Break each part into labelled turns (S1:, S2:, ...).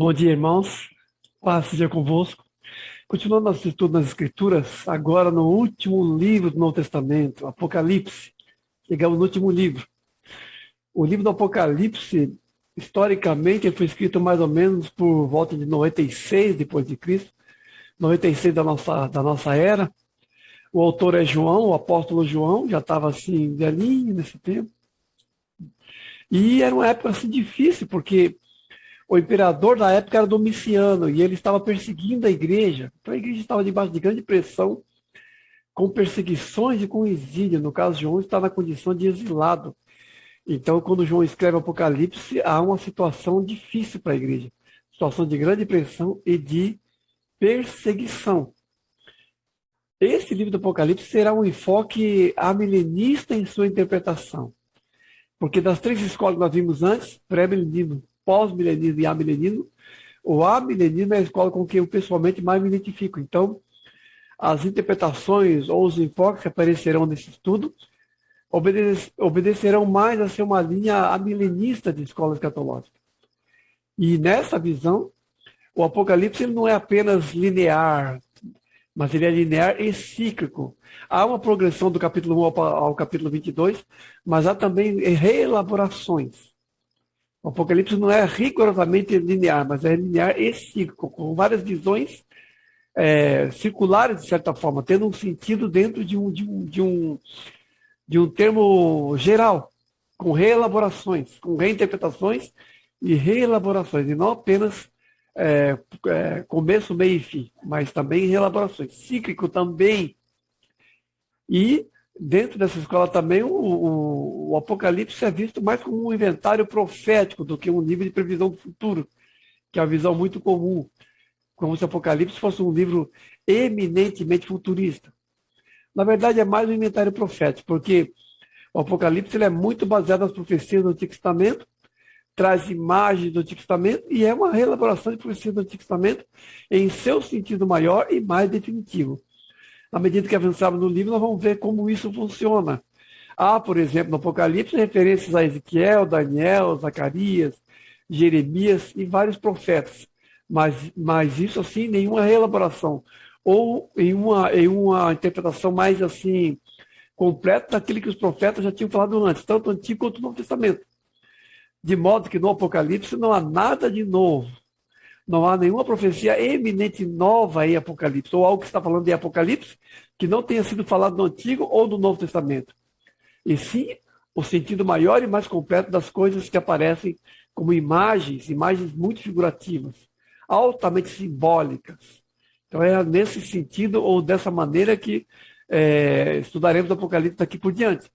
S1: Bom dia, irmãos. Paz seja convosco. Continuando nosso estudo nas Escrituras, agora no último livro do Novo Testamento, Apocalipse. Chegamos no último livro. O livro do Apocalipse, historicamente, ele foi escrito mais ou menos por volta de 96 depois de Cristo, 96 da nossa era. O autor é João, o apóstolo João, já estava assim, velhinho nesse tempo. E era uma época assim difícil, porque o imperador da época era Domiciano e ele estava perseguindo a igreja. Então a igreja estava debaixo de grande pressão, com perseguições e com exílio. No caso, João está na condição de exilado. Então, quando João escreve Apocalipse, há uma situação difícil para a igreja. Situação de grande pressão e de perseguição. Esse livro do Apocalipse será um enfoque amilenista em sua interpretação. Porque das três escolas que nós vimos antes, pré-milenismo, pós-milenismo e amilenismo, o amilenismo é a escola com que eu pessoalmente mais me identifico. Então, as interpretações ou os enfoques que aparecerão nesse estudo obedecerão mais a ser uma linha amilenista de escola escatológica. E nessa visão, o Apocalipse ele não é apenas linear, mas ele é linear e cíclico. Há uma progressão do capítulo 1 ao capítulo 22, mas há também reelaborações. O Apocalipse não é rigorosamente linear, mas é linear e cíclico, com várias visões circulares, de certa forma, tendo um sentido dentro de um termo geral, com reelaborações, com reinterpretações e reelaborações, e não apenas começo, meio e fim, mas também reelaborações. Cíclico também. E dentro dessa escola também o Apocalipse é visto mais como um inventário profético do que um livro de previsão do futuro, que é uma visão muito comum, como se o Apocalipse fosse um livro eminentemente futurista. Na verdade, é mais um inventário profético, porque o Apocalipse ele é muito baseado nas profecias do Antigo Testamento, traz imagens do Antigo Testamento e é uma reelaboração de profecias do Antigo Testamento em seu sentido maior e mais definitivo. À medida que avançamos no livro, nós vamos ver como isso funciona. Há, por exemplo, no Apocalipse, referências a Ezequiel, Daniel, Zacarias, Jeremias e vários profetas. Mas isso, assim, nenhuma reelaboração. Ou em uma interpretação mais, assim, completa daquilo que os profetas já tinham falado antes, tanto o Antigo quanto o Novo Testamento. De modo que no Apocalipse não há nada de novo. Não há nenhuma profecia eminente nova em Apocalipse, ou algo que está falando em Apocalipse, que não tenha sido falado no Antigo ou no Novo Testamento. E sim, o sentido maior e mais completo das coisas que aparecem como imagens muito figurativas, altamente simbólicas. Então é nesse sentido, ou dessa maneira que estudaremos o Apocalipse daqui por diante.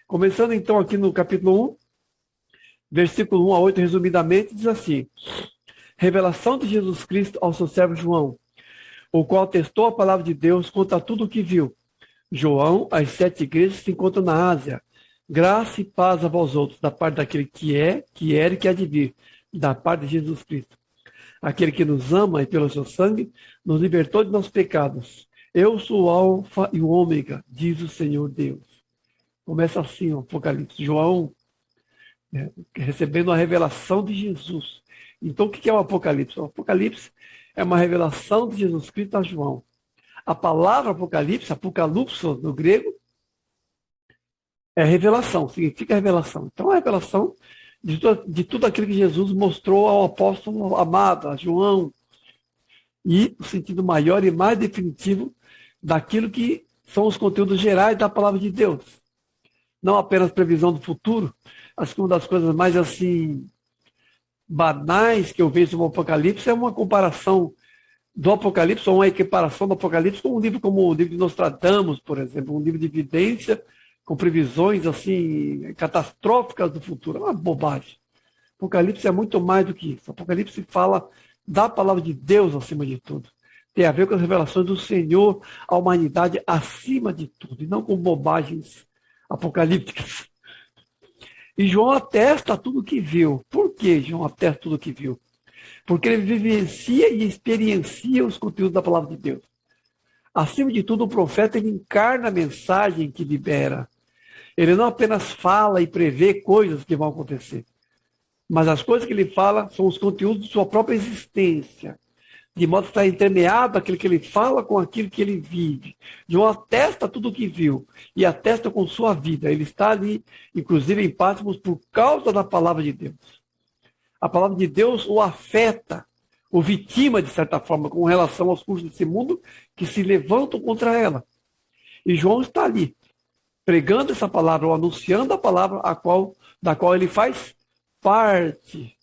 S1: Começando então aqui no capítulo 1, versículo 1 a 8, resumidamente, diz assim: Revelação de Jesus Cristo ao seu servo João, o qual testou a palavra de Deus contra tudo o que viu. João, as 7 igrejas se encontram na Ásia. Graça e paz a vós outros, da parte daquele que é, que era e que há de vir, da parte de Jesus Cristo. Aquele que nos ama e pelo seu sangue nos libertou de nossos pecados. Eu sou o Alfa e o Ômega, diz o Senhor Deus. Começa assim o Apocalipse. João recebendo a revelação de Jesus. Então, o que é o Apocalipse? O Apocalipse é uma revelação de Jesus Cristo a João. A palavra Apocalipse, apocalupso no grego, é revelação, significa revelação. Então, a revelação de tudo aquilo que Jesus mostrou ao apóstolo amado, a João, e o sentido maior e mais definitivo daquilo que são os conteúdos gerais da palavra de Deus. Não apenas previsão do futuro. Acho que uma das coisas mais assim banais que eu vejo no Apocalipse é uma comparação do Apocalipse, ou uma equiparação do Apocalipse com um livro como o livro de Nostradamus, por exemplo, um livro de evidência com previsões assim catastróficas do futuro. É uma bobagem. O Apocalipse é muito mais do que isso. O Apocalipse fala da palavra de Deus acima de tudo. Tem a ver com as revelações do Senhor à humanidade acima de tudo, e não com bobagens apocalípticas. E João atesta tudo o que viu. Por que João atesta tudo o que viu? Porque ele vivencia e experiencia os conteúdos da palavra de Deus. Acima de tudo, o profeta ele encarna a mensagem que libera. Ele não apenas fala e prevê coisas que vão acontecer. Mas as coisas que ele fala são os conteúdos de sua própria existência, de modo que está entremeado aquilo que ele fala com aquilo que ele vive. João atesta tudo o que viu e atesta com sua vida. Ele está ali, inclusive em Patmos, por causa da palavra de Deus. A palavra de Deus o afeta, o vitima, de certa forma, com relação aos cursos desse mundo que se levantam contra ela. E João está ali, pregando essa palavra, ou anunciando a palavra da qual ele faz parte.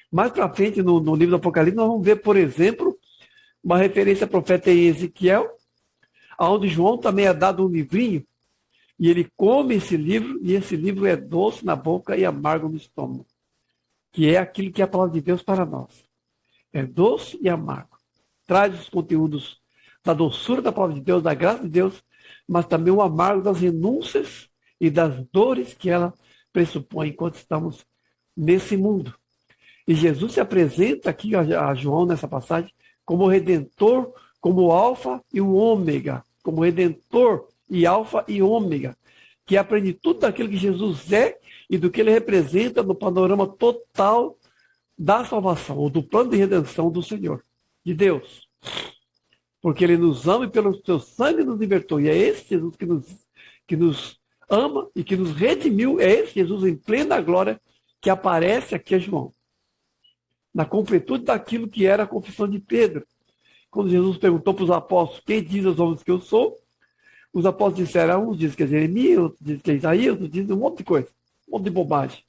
S1: Mais para frente, no livro do Apocalipse, nós vamos ver, por exemplo, uma referência ao profeta Ezequiel, onde João também é dado um livrinho, e ele come esse livro, e esse livro é doce na boca e amargo no estômago, que é aquilo que é a palavra de Deus para nós. É doce e amargo. Traz os conteúdos da doçura da palavra de Deus, da graça de Deus, mas também o amargo das renúncias e das dores que ela pressupõe enquanto estamos nesse mundo. E Jesus se apresenta aqui a João nessa passagem como o Redentor, como o Alfa e o Ômega, como Redentor e Alfa e Ômega, que aprende tudo daquilo que Jesus é e do que ele representa no panorama total da salvação, ou do plano de redenção do Senhor, de Deus. Porque ele nos ama e pelo seu sangue nos libertou. E é esse Jesus que nos ama e que nos redimiu, é esse Jesus em plena glória que aparece aqui a João. Na completude daquilo que era a confissão de Pedro. Quando Jesus perguntou para os apóstolos, quem diz aos homens que eu sou? Os apóstolos disseram, uns dizem que é Jeremias, outros dizem que é Isaías, outros dizem um monte de coisa, um monte de bobagem.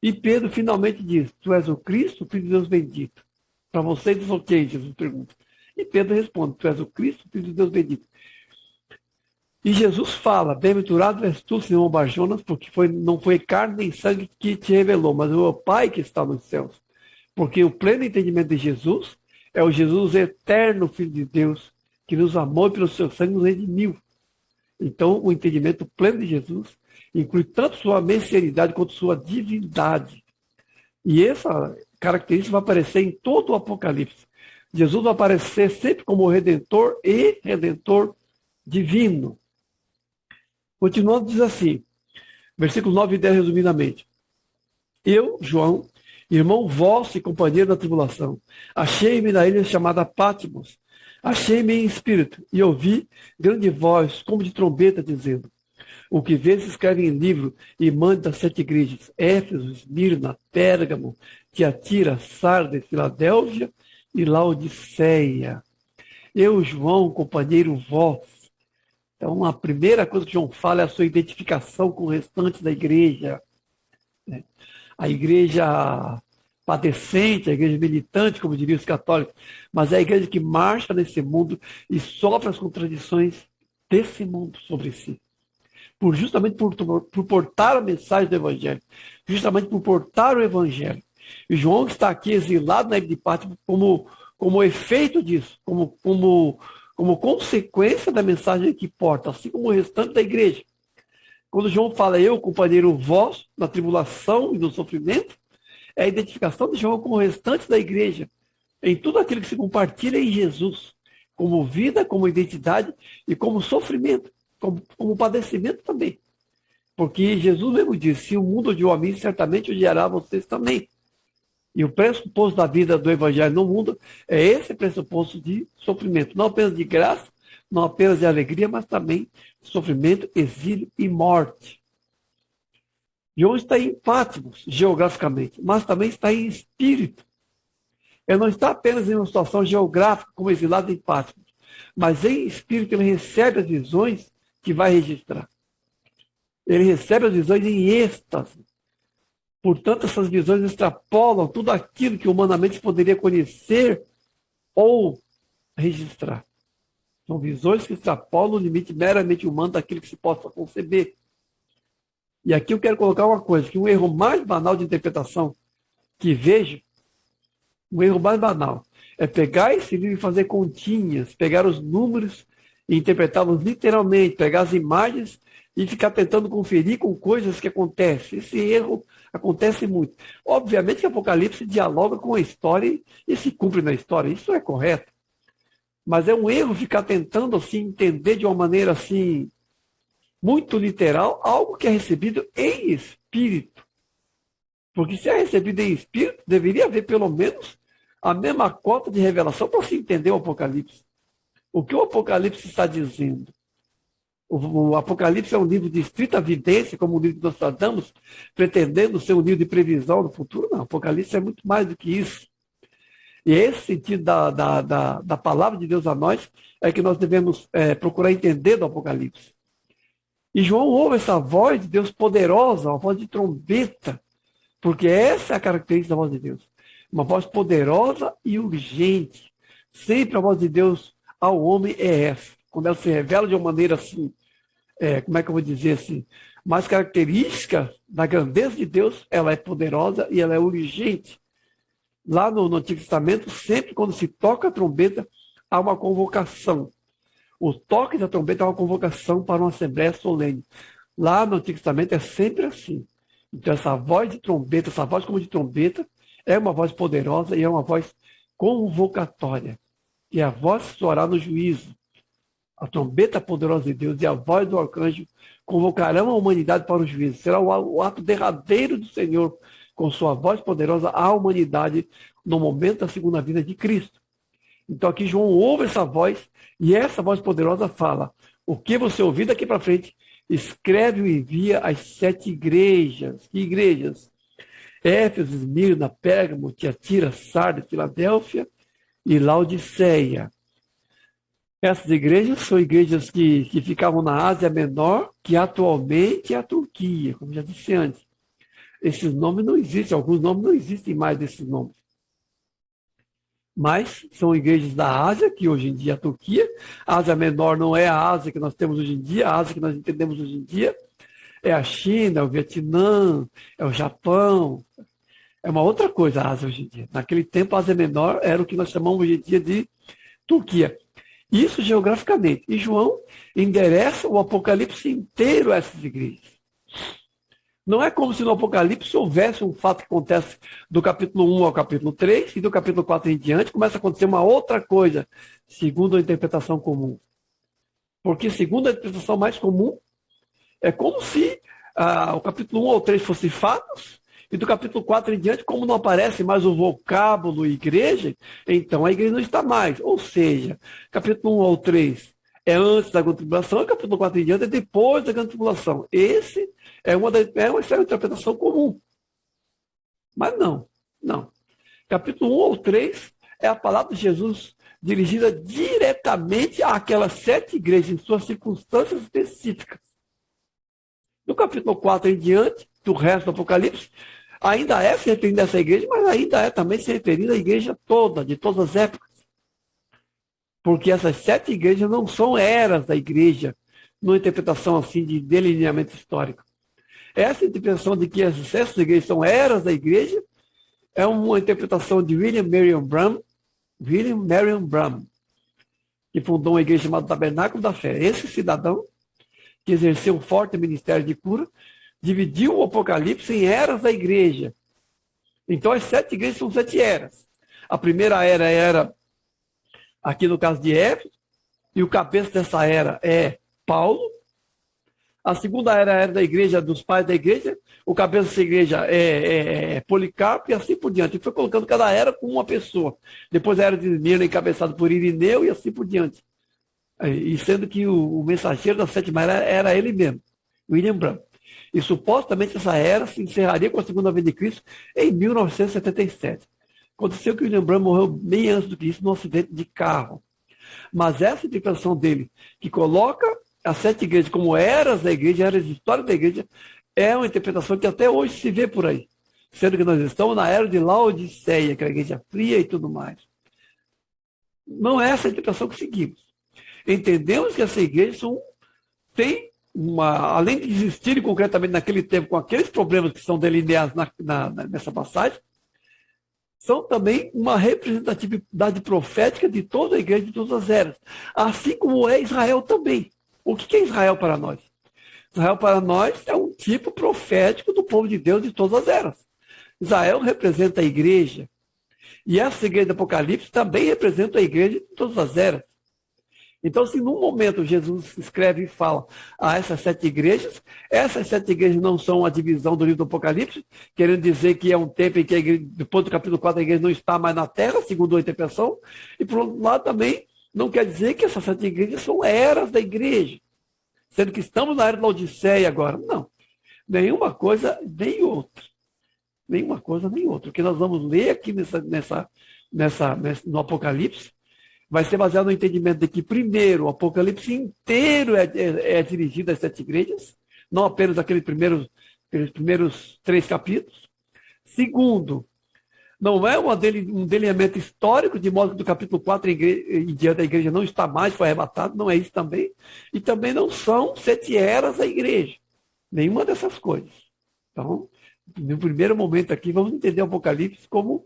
S1: E Pedro finalmente diz, tu és o Cristo, o Filho de Deus bendito. Para vocês, eu sou quem? Jesus pergunta. E Pedro responde, tu és o Cristo, o Filho de Deus bendito. E Jesus fala, bem-aventurado és tu, Simão Barjonas, porque não foi carne nem sangue que te revelou, mas o meu Pai que está nos céus. Porque o pleno entendimento de Jesus é o Jesus eterno, Filho de Deus, que nos amou e pelo seu sangue nos redimiu. Então, o entendimento pleno de Jesus inclui tanto sua messianidade quanto sua divindade. E essa característica vai aparecer em todo o Apocalipse. Jesus vai aparecer sempre como Redentor e Redentor divino. Continuando, diz assim, versículos 9 e 10, resumidamente. Eu, João, irmão vosso e companheiro da tribulação, achei-me na ilha chamada Patmos, achei-me em espírito, e ouvi grande voz, como de trombeta, dizendo, o que vês escreve em livro e manda das 7 igrejas, Éfeso, Esmirna, Pérgamo, Tiatira, Sardes, Filadélfia e Laodiceia. Eu, João, companheiro vosso. Então, a primeira coisa que João fala é a sua identificação com o restante da igreja. A igreja padecente, a igreja militante, como diriam os católicos, mas é a igreja que marcha nesse mundo e sofre as contradições desse mundo sobre si. Justamente por portar a mensagem do Evangelho, justamente por portar o Evangelho. E João está aqui exilado na ilha de Patmos como efeito disso, como consequência da mensagem que porta, assim como o restante da igreja. Quando João fala, eu, companheiro vosso, na tribulação e no sofrimento, é a identificação de João como o restante da igreja, em tudo aquilo que se compartilha em Jesus, como vida, como identidade e como sofrimento, como padecimento também. Porque Jesus mesmo disse, se o mundo odiou a mim, certamente odiará vocês também. E o pressuposto da vida do Evangelho no mundo é esse pressuposto de sofrimento, não apenas de graça, não apenas de alegria, mas também de sofrimento, exílio e morte. João está em Patmos, geograficamente, mas também está em espírito. Ele não está apenas em uma situação geográfica, como exilado em Patmos, mas em espírito ele recebe as visões que vai registrar. Ele recebe as visões em êxtase. Portanto, essas visões extrapolam tudo aquilo que humanamente poderia conhecer ou registrar. São visões que extrapolam o limite meramente humano daquilo que se possa conceber. E aqui eu quero colocar uma coisa, que um erro mais banal de interpretação que vejo, um erro mais banal, é pegar esse livro e fazer continhas, pegar os números e interpretá-los literalmente, pegar as imagens e ficar tentando conferir com coisas que acontecem. Esse erro acontece muito. Obviamente que Apocalipse dialoga com a história e se cumpre na história, isso é correto. Mas é um erro ficar tentando assim, entender de uma maneira assim, muito literal, algo que é recebido em espírito. Porque se é recebido em espírito, deveria haver pelo menos a mesma cota de revelação para se entender o Apocalipse. O que o Apocalipse está dizendo? O Apocalipse é um livro de estrita vidência, como o livro de Nostradamus, pretendendo ser um livro de previsão do futuro. Não, o Apocalipse é muito mais do que isso. E esse sentido da palavra de Deus a nós é que nós devemos procurar entender do Apocalipse. E João ouve essa voz de Deus poderosa, uma voz de trombeta, porque essa é a característica da voz de Deus. Uma voz poderosa e urgente. Sempre a voz de Deus ao homem é essa. Quando ela se revela de uma maneira assim, como é que eu vou dizer assim, mais característica da grandeza de Deus, ela é poderosa e ela é urgente. Lá no Antigo Testamento, sempre quando se toca a trombeta, há uma convocação. O toque da trombeta é uma convocação para uma assembleia solene. Lá no Antigo Testamento é sempre assim. Então essa voz de trombeta, essa voz como de trombeta, é uma voz poderosa e é uma voz convocatória. E a voz soará no juízo. A trombeta poderosa de Deus e a voz do arcanjo convocarão a humanidade para o juízo. Será o ato derradeiro do Senhor, com sua voz poderosa, à humanidade no momento da segunda vinda de Cristo. Então aqui João ouve essa voz e essa voz poderosa fala: o que você ouvir daqui para frente, escreve e envia às 7 igrejas. Que igrejas? Éfeso, Esmirna, Pérgamo, Tiatira, Sardes, Filadélfia e Laodiceia. Essas igrejas são igrejas que ficavam na Ásia Menor, que atualmente é a Turquia, como já disse antes. Esses nomes não existem, alguns nomes não existem mais desses nomes. Mas são igrejas da Ásia, que hoje em dia é a Turquia. A Ásia Menor não é a Ásia que nós temos hoje em dia, a Ásia que nós entendemos hoje em dia é a China, é o Vietnã, é o Japão. É uma outra coisa a Ásia hoje em dia. Naquele tempo, a Ásia Menor era o que nós chamamos hoje em dia de Turquia. Isso geograficamente. E João endereça o Apocalipse inteiro a essas igrejas. Não é como se no Apocalipse houvesse um fato que acontece do capítulo 1 ao capítulo 3 e do capítulo 4 em diante começa a acontecer uma outra coisa, segundo a interpretação comum. Porque, segundo a interpretação mais comum, é como se o capítulo 1 ao 3 fosse fatos e do capítulo 4 em diante, como não aparece mais o vocábulo igreja, então a igreja não está mais. Ou seja, capítulo 1 ao 3 é antes da grande tribulação e capítulo 4 em diante é depois da grande tribulação. Esse é uma interpretação comum. Mas não. Capítulo 1 ao 3 é a palavra de Jesus dirigida diretamente àquelas 7 igrejas em suas circunstâncias específicas. No capítulo 4 em diante, do resto do Apocalipse, ainda é se referindo a essa igreja, mas ainda é também se referindo à igreja toda, de todas as épocas. Porque essas 7 igrejas não são eras da igreja, numa interpretação assim de delineamento histórico. Essa interpretação de que essas igrejas são eras da igreja é uma interpretação de William Marion Branham, que fundou uma igreja chamada Tabernáculo da Fé. Esse cidadão, que exerceu um forte ministério de cura, dividiu o Apocalipse em eras da igreja. Então, as 7 igrejas são 7 eras. A primeira era, aqui no caso de Éfeso, e o cabeça dessa era é Paulo. A segunda era a era da igreja, dos pais da igreja. O cabeça dessa igreja é Policarpo e assim por diante. E foi colocando cada era com uma pessoa. Depois a era de Esmirna, encabeçado por Irineu e assim por diante. E sendo que o mensageiro da 7ª era ele mesmo, William Branham. E supostamente essa era se encerraria com a segunda vinda de Cristo em 1977. Aconteceu que William Branham morreu bem antes do que isso, num acidente de carro. Mas essa interpretação dele, que coloca as 7 igrejas como eras da igreja, eras de história da igreja, é uma interpretação que até hoje se vê por aí. Sendo que nós estamos na era de Laodiceia, que é a igreja fria e tudo mais. Não é essa a interpretação que seguimos. Entendemos que essa igreja tem além de existirem concretamente naquele tempo com aqueles problemas que são delineados nessa passagem, são também uma representatividade profética de toda a igreja de todas as eras, assim como é Israel também. O que é Israel para nós? Israel para nós é um tipo profético do povo de Deus de todas as eras. Israel representa a igreja, e essa igreja do Apocalipse também representa a igreja de todas as eras. Então, se num momento Jesus escreve e fala a essas 7 igrejas não são a divisão do livro do Apocalipse, querendo dizer que é um tempo em que a igreja, depois do capítulo 4 a igreja não está mais na terra, segundo a interpretação, e por outro lado também não quer dizer que essas 7 igrejas são eras da igreja, sendo que estamos na era da Odisseia agora. Não, nenhuma coisa nem outra. Nenhuma coisa nem outra. O que nós vamos ler aqui no Apocalipse vai ser baseado no entendimento de que, primeiro, o Apocalipse inteiro é dirigido às 7 igrejas, não apenas aqueles primeiros 3 capítulos. Segundo, não é um delineamento histórico, de modo que do capítulo 4 em diante a igreja não está mais, foi arrebatado, não é isso também. E também não são 7 eras da igreja. Nenhuma dessas coisas. Então, no primeiro momento aqui, vamos entender o Apocalipse como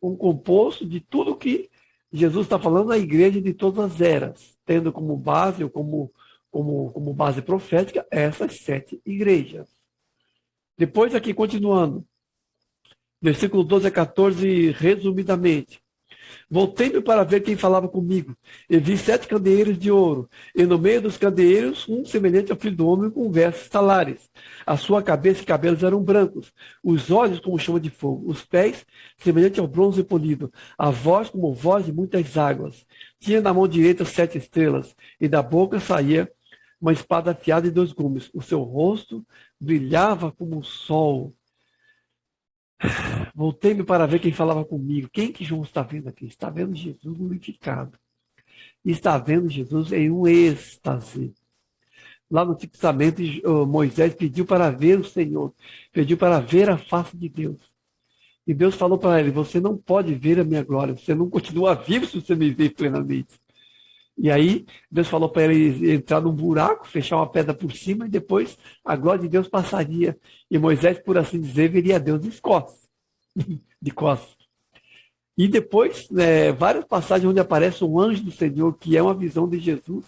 S1: um composto de tudo que Jesus está falando da igreja de todas as eras, tendo como base, ou como base profética, essas 7 igrejas. Depois aqui, continuando, versículo 12 a 14, resumidamente. Voltei-me para ver quem falava comigo, e vi 7 candeeiros de ouro, e no meio dos candeeiros, um semelhante ao filho do homem com vestes talares. A sua cabeça e cabelos eram brancos, os olhos como chama de fogo, os pés semelhante ao bronze polido, a voz como voz de muitas águas. Tinha na mão direita 7 estrelas, e da boca saía uma espada afiada e 2 gumes. O seu rosto brilhava como o sol. Voltei-me para ver quem falava comigo. Quem que João está vendo aqui? Está vendo Jesus glorificado. Está vendo Jesus em um êxtase. Lá no Antigo Testamento, Moisés pediu para ver o Senhor. Pediu para ver a face de Deus. E Deus falou para ele, você não pode ver a minha glória. Você não continua vivo se você me ver plenamente. E aí, Deus falou para ele entrar num buraco, fechar uma pedra por cima, e depois a glória de Deus passaria. E Moisés, por assim dizer, veria Deus de costas. E depois, várias passagens onde aparece um anjo do Senhor, que é uma visão de Jesus,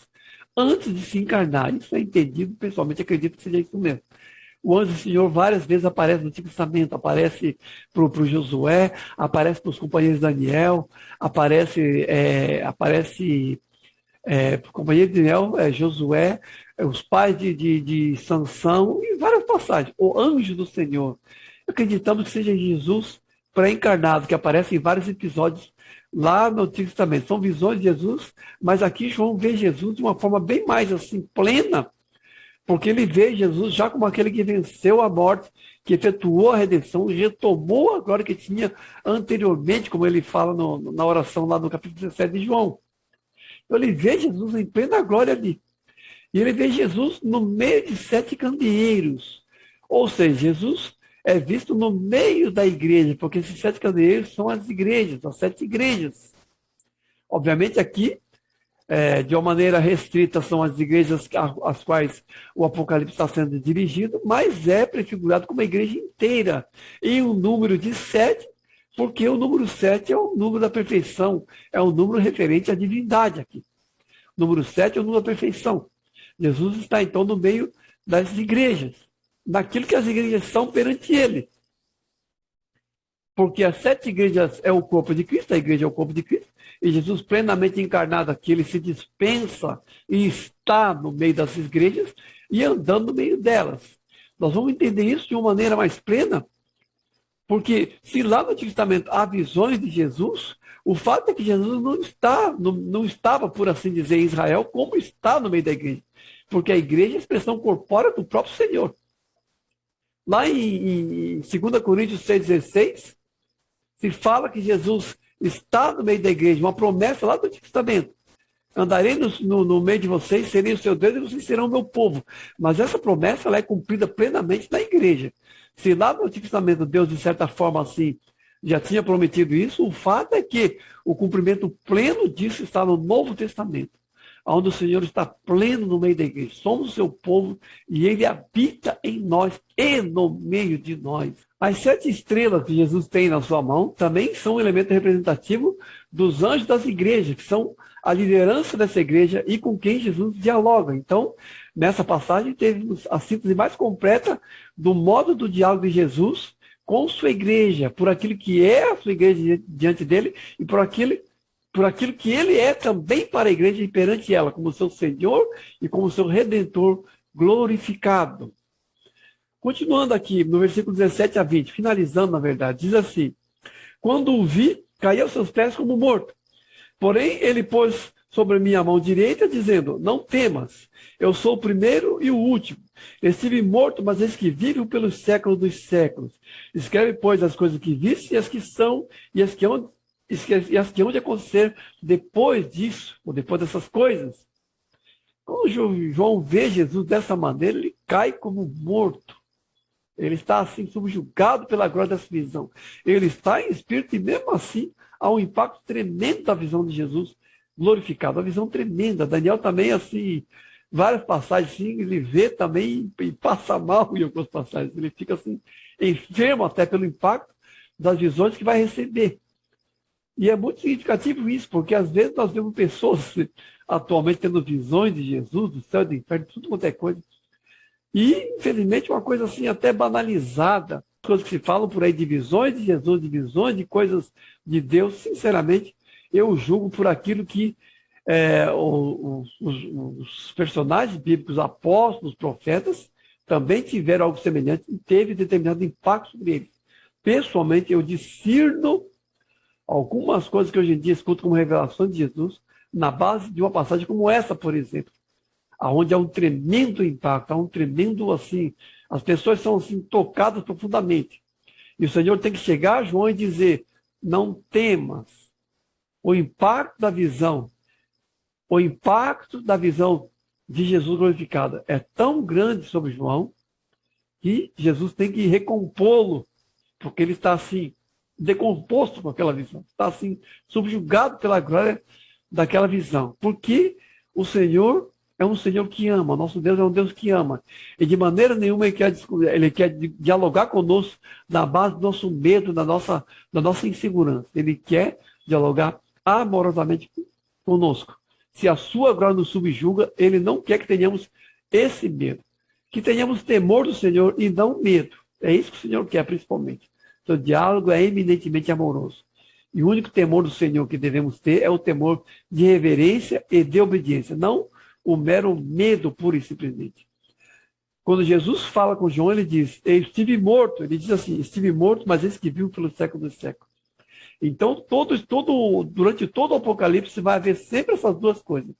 S1: antes de se encarnar. Isso é entendido, pessoalmente acredito que seja isso mesmo. O anjo do Senhor várias vezes aparece no Antigo Testamento, aparece para o Josué, aparece para os companheiros de Daniel, aparece para o companheiro de Daniel, Josué, os pais de Sansão, e várias passagens. O anjo do Senhor. Acreditamos que seja Jesus pré-encarnado, que aparece em vários episódios lá no Antigo Testamento. São visões de Jesus, mas aqui João vê Jesus de uma forma bem mais assim, plena, porque ele vê Jesus já como aquele que venceu a morte, que efetuou a redenção, retomou a glória que tinha anteriormente, como ele fala na oração lá no capítulo 17 de João. Então ele vê Jesus em plena glória ali. E ele vê Jesus no meio de 7 candeeiros. Ou seja, Jesus é visto no meio da igreja, porque esses 7 candeeiros são as 7 igrejas. Obviamente aqui, de uma maneira restrita, são as igrejas às quais o Apocalipse está sendo dirigido, mas é prefigurado como a igreja inteira, em um número de 7, porque o número 7 é o número da perfeição, é um número referente à divindade aqui. O número 7 é o número da perfeição. Jesus está então no meio das igrejas, naquilo que as igrejas são perante ele. Porque as 7 igrejas é o corpo de Cristo, a igreja é o corpo de Cristo, e Jesus plenamente encarnado aqui, ele se dispensa e está no meio das igrejas e andando no meio delas. Nós vamos entender isso de uma maneira mais plena, porque se lá no Antigo Testamento há visões de Jesus, o fato é que Jesus não estava, por assim dizer, em Israel, como está no meio da igreja. Porque a igreja é a expressão corpórea do próprio Senhor. Lá em 2 Coríntios 6,16, se fala que Jesus está no meio da igreja, uma promessa lá do Antigo Testamento. Andarei no meio de vocês, serei o seu Deus e vocês serão o meu povo. Mas essa promessa ela é cumprida plenamente na igreja. Se lá no Antigo Testamento Deus, de certa forma assim, já tinha prometido isso, o fato é que o cumprimento pleno disso está no Novo Testamento, onde o Senhor está pleno no meio da igreja. Somos o seu povo e ele habita em nós e no meio de nós. As 7 estrelas que Jesus tem na sua mão também são um elemento representativo dos anjos das igrejas, que são a liderança dessa igreja e com quem Jesus dialoga. Então, nessa passagem, teve a síntese mais completa do modo do diálogo de Jesus com sua igreja, por aquilo que é a sua igreja diante dele e por aquilo por aquilo que ele é também para a igreja e perante ela, como seu Senhor e como seu Redentor glorificado. Continuando aqui, no versículo 17 a 20, finalizando, na verdade, diz assim: quando o vi, caí aos seus pés como morto. Porém, ele pôs sobre a minha mão direita, dizendo: não temas, eu sou o primeiro e o último. Estive morto, mas eis que vivo pelos séculos dos séculos. Escreve, pois, as coisas que viste, e as que são, e as que hão de acontecer depois disso, ou depois dessas coisas. Quando João vê Jesus dessa maneira, ele cai como morto. Ele está assim subjugado pela glória dessa visão. Ele está em espírito e mesmo assim há um impacto tremendo da visão de Jesus glorificado. Uma visão tremenda. Daniel também, assim, várias passagens, assim, ele vê também e passa mal em algumas passagens. Ele fica assim, enfermo até pelo impacto das visões que vai receber. E é muito significativo isso, porque às vezes nós vemos pessoas atualmente tendo visões de Jesus, do céu e do inferno, tudo quanto é coisa. E, infelizmente, uma coisa assim até banalizada, coisas que se falam por aí de visões de Jesus, de visões de coisas de Deus, sinceramente, eu julgo por aquilo que os personagens bíblicos, apóstolos, profetas, também tiveram algo semelhante e teve determinado impacto sobre eles. Pessoalmente, eu discerno algumas coisas que hoje em dia escuto como revelações de Jesus na base de uma passagem como essa, por exemplo, onde há um tremendo impacto, há um tremendo, assim, as pessoas são assim, tocadas profundamente. E o Senhor tem que chegar a João e dizer: não temas. O impacto da visão de Jesus glorificado é tão grande sobre João que Jesus tem que recompô-lo, porque ele está assim, decomposto com aquela visão, está assim, subjugado pela glória daquela visão. Porque o Senhor é um Senhor que ama, nosso Deus é um Deus que ama. E de maneira nenhuma ele quer dialogar conosco na base do nosso medo, da nossa insegurança. Ele quer dialogar amorosamente conosco. Se a sua glória nos subjuga, ele não quer que tenhamos esse medo. Que tenhamos temor do Senhor e não medo. É isso que o Senhor quer, principalmente. Seu diálogo é eminentemente amoroso. E o único temor do Senhor que devemos ter é o temor de reverência e de obediência, não o mero medo puro e simplesmente. Quando Jesus fala com João, ele diz: eu estive morto. Ele diz assim: estive morto, mas eis que vivo pelo século dos séculos. Então, durante todo o Apocalipse, vai haver sempre essas duas coisas: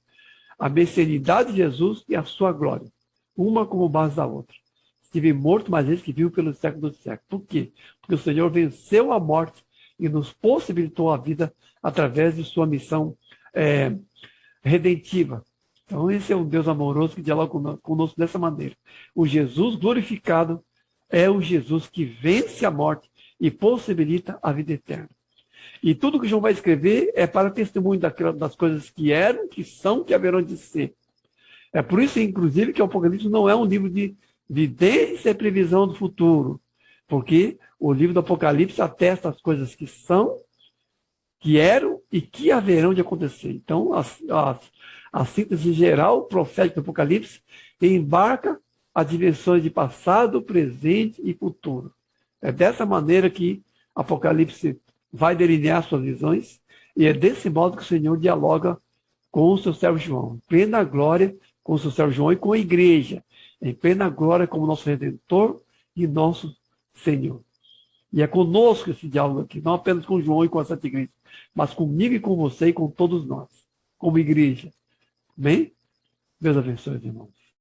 S1: a messianidade de Jesus e a sua glória, uma como base da outra. Estive morto, mas eis que vivo pelo século dos séculos. Por quê? Porque o Senhor venceu a morte e nos possibilitou a vida através de sua missão redentiva. Então, esse é um Deus amoroso que dialoga conosco dessa maneira. O Jesus glorificado é o Jesus que vence a morte e possibilita a vida eterna. E tudo que João vai escrever é para testemunho das coisas que eram, que são, que haverão de ser. É por isso, inclusive, que o Apocalipse não é um livro de vidência e previsão do futuro, porque o livro do Apocalipse atesta as coisas que são, que eram e que haverão de acontecer. Então, a síntese geral profética do Apocalipse embarca as dimensões de passado, presente e futuro. É dessa maneira que Apocalipse vai delinear suas visões, e é desse modo que o Senhor dialoga com o seu servo João, em plena glória com o seu servo João e com a igreja, em plena glória como nosso Redentor e nosso Senhor. E é conosco esse diálogo aqui, não apenas com João e com a Santa Igreja, mas comigo e com você e com todos nós, como igreja. Bem? Deus abençoe, irmãos.